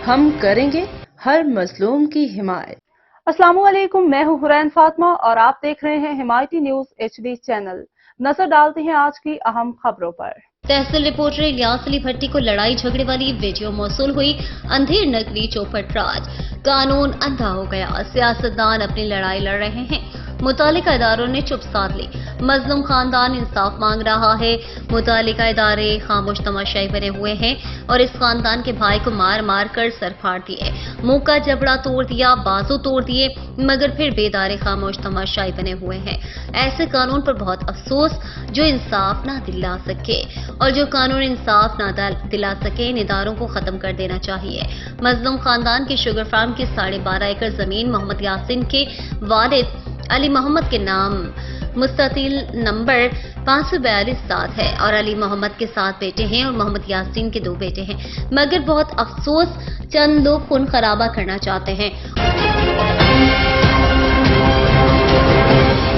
ہم کریں گے ہر مظلوم کی حمایت۔ السلام علیکم، میں ہوں حرین فاطمہ اور آپ دیکھ رہے ہیں حمایتی نیوز HD چینل۔ نظر ڈالتے ہیں آج کی اہم خبروں پر۔ تحصیل رپورٹر الیاس علی بھٹی کو لڑائی جھگڑے والی ویڈیو موصول ہوئی۔ اندھیر نگری چوپٹ راج، قانون اندھا ہو گیا، سیاستدان اپنی لڑائی لڑ رہے ہیں، متعلقہ اداروں نے چپ سادھ لی، مظلوم خاندان انصاف مانگ رہا ہے، متعلقہ ادارے خاموش تماشائی بنے ہوئے ہیں اور اس خاندان کے بھائی کو مار مار کر سر پھاڑ دیے، منہ کا جبڑا توڑ دیا، بازو توڑ دیے، مگر پھر بھی ادارے خاموش تماشائی بنے ہوئے ہیں۔ ایسے قانون پر بہت افسوس جو انصاف نہ دلا سکے، اور جو قانون انصاف نہ دلا سکے ان اداروں کو ختم کر دینا چاہیے۔ مظلوم خاندان کی شوگر فارم کی 12.5 ایکڑ زمین محمد یاسین کے والد علی محمد کے نام مستطیل نمبر 542 ہے اور علی محمد کے 7 بیٹے ہیں اور محمد یاسین کے 2 بیٹے ہیں، مگر بہت افسوس چند لوگ خون خرابہ کرنا چاہتے ہیں